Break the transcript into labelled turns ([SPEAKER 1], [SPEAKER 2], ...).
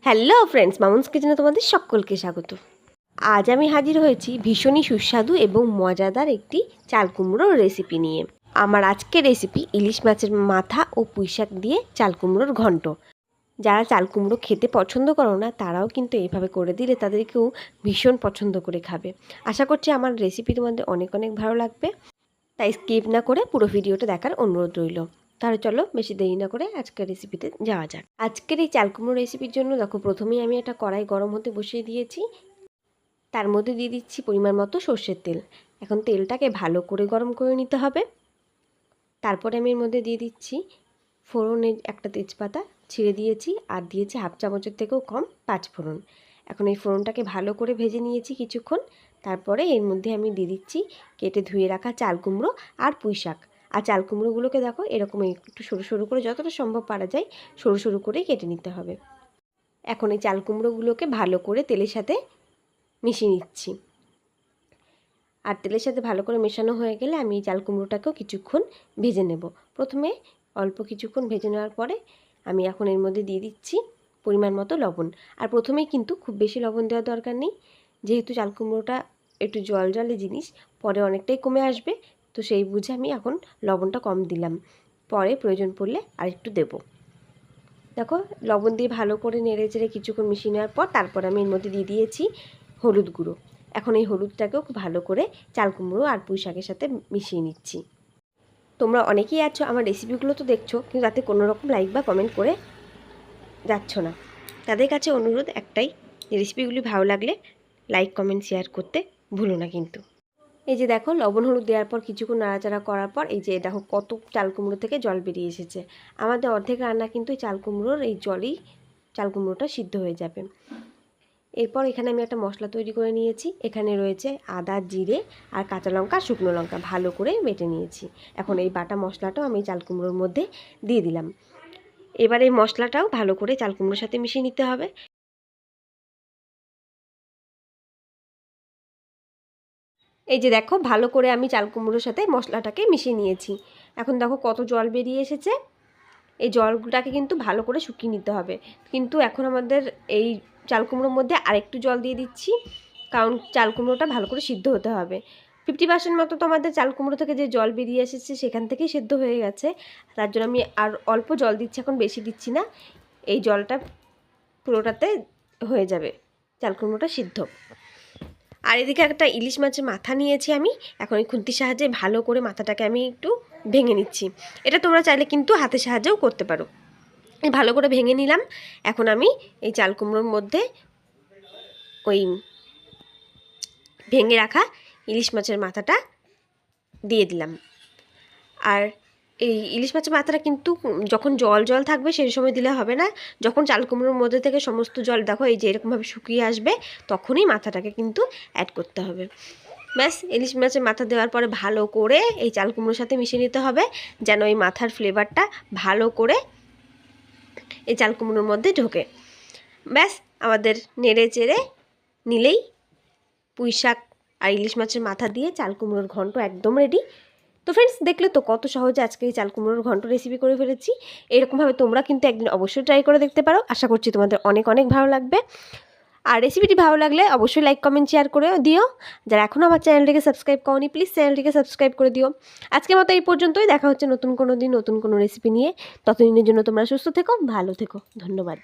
[SPEAKER 1] Hello friends, Mamun's কিচেনে তোমাদের সকলকে স্বাগত। আজ আমি হাজির হয়েছি ভীষণই সুস্বাদু এবং মজাদার একটি চাল কুমড়োর রেসিপি নিয়ে। আমার আজকের রেসিপি ইলিশ মাছের মাথা ও পুঁইশাক দিয়ে চাল কুমড়োর ঘন্ট। যারা চাল কুমড়ো খেতে পছন্দ করো না তারাও কিন্তু এইভাবে করে দিলে তাদেরকেও ভীষণ পছন্দ করে খাবে। আশা করছি আমার রেসিপি তোমাদের অনেক অনেক ভালো লাগবে, তাই স্কিপ না করে পুরো ভিডিওটা দেখার অনুরোধ রইল। তাহলে চলো বেশি দেরি না করে আজকের রেসিপিতে যাওয়া যাক। আজকের এই চাল কুমড়ো রেসিপির জন্য দেখো, প্রথমেই আমি একটা কড়াই গরম হতে বসিয়ে দিয়েছি। তার মধ্যে দিয়ে দিচ্ছি পরিমাণ মতো সর্ষের তেল। এখন তেলটাকে ভালো করে গরম করে নিতে হবে। তারপরে আমি এর মধ্যে দিয়ে দিচ্ছি ফোড়নের একটা তেজপাতা ছিঁড়ে দিয়েছি, আর দিয়েছি হাফ চামচের থেকেও কম 5 ফোড়ন। এখন এই ফোড়নটাকে ভালো করে ভেজে নিয়েছি কিছুক্ষণ। তারপরে এর মধ্যে আমি দিয়ে দিচ্ছি কেটে ধুয়ে রাখা চাল কুমড়ো আর পুঁই শাক। আর চাল কুমড়োগুলোকে দেখো এরকম একটু সরু সরু করে, যতটা সম্ভব পারা যায় সরু সরু করে কেটে নিতে হবে। এখন এই চাল কুমড়োগুলোকে ভালো করে তেলের সাথে মিশিয়ে নিচ্ছি। আর তেলের সাথে ভালো করে মেশানো হয়ে গেলে আমি এই চাল কুমড়োটাকেও কিছুক্ষণ ভেজে নেব। প্রথমে অল্প কিছুক্ষণ ভেজে নেওয়ার পরে আমি এখন এর মধ্যে দিয়ে দিচ্ছি পরিমাণ মতো লবণ। আর প্রথমেই কিন্তু খুব বেশি লবণ দেওয়ার দরকার নেই, যেহেতু চাল কুমড়োটা একটু জল জলে জিনিস, পরে অনেকটাই কমে আসবে, তো সেই বুঝে আমি এখন লবণটা কম দিলাম। পরে প্রয়োজন পড়লে আরেকটু দেব। দেখো, লবণ দিয়ে ভালো করে নেড়ে চেড়ে কিছুক্ষণ মিশিয়ে নেওয়ার পর তারপর আমি এর মধ্যে দিয়ে দিয়েছি হলুদ গুঁড়ো। এখন এই হলুদটাকেও খুব ভালো করে চাল কুমড়ো আর পুঁই শাকের সাথে মিশিয়ে নিচ্ছি। তোমরা অনেকেই আছো আমার রেসিপিগুলো তো দেখছো, কিন্তু তাতে কোনো রকম লাইক বা কমেন্ট করে যাচ্ছ না। তাদের কাছে অনুরোধ একটাই, রেসিপিগুলি ভালো লাগলে লাইক কমেন্ট শেয়ার করতে ভুলো না কিন্তু। এই যে দেখো, লবণ হলুদ দেওয়ার পর কিছুক্ষণ নাড়াচাড়া করার পর এই যে দেখো কত চাল কুমড়ো থেকে জল বেরিয়ে এসেছে। আমাদের অর্ধেক রান্না কিন্তু চাল কুমড়োর এই জলেই চাল কুমড়োটা সিদ্ধ হয়ে যাবে। এরপর এখানে আমি একটা মশলা তৈরি করে নিয়েছি। এখানে রয়েছে আদা, জিরে আর কাঁচা লঙ্কা, শুকনো লঙ্কা ভালো করে বেটে নিয়েছি। এখন এই বাটা মশলাটাও আমি চাল কুমড়োর মধ্যে দিয়ে দিলাম। এবার এই মশলাটাও ভালো করে চাল কুমড়োর সাথে মিশিয়ে নিতে হবে। এই যে দেখো, ভালো করে আমি চাল কুমড়োর সাথে মশলাটাকে মিশিয়ে নিয়েছি। এখন দেখো কত জল বেরিয়ে এসেছে। এই জলটাকে কিন্তু ভালো করে শুকিয়ে নিতে হবে। কিন্তু এখন আমাদের এই চাল কুমড়োর মধ্যে আরেকটু জল দিয়ে দিচ্ছি, কারণ চাল কুমড়োটা ভালো করে সিদ্ধ হতে হবে। 50% মতো তো আমাদের চাল কুমড়ো থেকে যে জল বেরিয়ে এসেছে সেখান থেকেই সিদ্ধ হয়ে গেছে। তার জন্য আমি আর অল্প জল দিচ্ছি, এখন বেশি দিচ্ছি না। এই জলটা পুরোটাতে হয়ে যাবে চাল কুমড়োটা সিদ্ধ। আর এদিকে একটা ইলিশ মাছের মাথা নিয়েছি আমি। এখন এই খুন্তির সাহায্যে ভালো করে মাথাটাকে আমি একটু ভেঙে নিচ্ছি। এটা তোমরা চাইলে কিন্তু হাতের সাহায্যেও করতে পারো। ভালো করে ভেঙে নিলাম। এখন আমি এই চাল কুমড়োর মধ্যে ওই ভেঙে রাখা ইলিশ মাছের মাথাটা দিয়ে দিলাম। আর এই ইলিশ মাছের মাথাটা কিন্তু যখন জল জল থাকবে সেই সময় দিলে হবে না। যখন চাল কুমড়োর মধ্যে থেকে সমস্ত জল দেখো এই যে এরকমভাবে শুকিয়ে আসবে, তখনই মাথাটাকে কিন্তু অ্যাড করতে হবে। ব্যাস, ইলিশ মাছের মাথা দেওয়ার পরে ভালো করে এই চাল কুমড়োর সাথে মিশিয়ে নিতে হবে, যেন এই মাথার ফ্লেভারটা ভালো করে এই চাল কুমড়োর মধ্যে ঢোকে। ব্যাস, আমাদের নেড়ে চেড়ে নিলেই পুঁই শাক আর ইলিশ মাছের মাথা দিয়ে চাল কুমড়োর ঘন্ট একদম রেডি। তো ফ্রেন্ডস, দেখলে তো কত সহজে আজকে এই চাল কুমড়োর ঘন্ট রেসিপি করে ফেলেছি। এরকমভাবে তোমরা কিন্তু একদিন অবশ্যই ট্রাই করে দেখতে পারো। আশা করছি তোমাদের অনেক অনেক ভালো লাগবে। আর রেসিপিটি ভালো লাগলে অবশ্যই লাইক কমেন্ট শেয়ার করে দিও। যারা এখনও আমার চ্যানেলটিকে সাবস্ক্রাইব করোনি প্লিজ চ্যানেলটিকে সাবস্ক্রাইব করে দিও। আজকের মতো এই পর্যন্তই। দেখা হচ্ছে নতুন কোনো দিন নতুন কোনো রেসিপি নিয়ে। ততদিনের জন্য তোমরা সুস্থ থেকো, ভালো থেকো। ধন্যবাদ।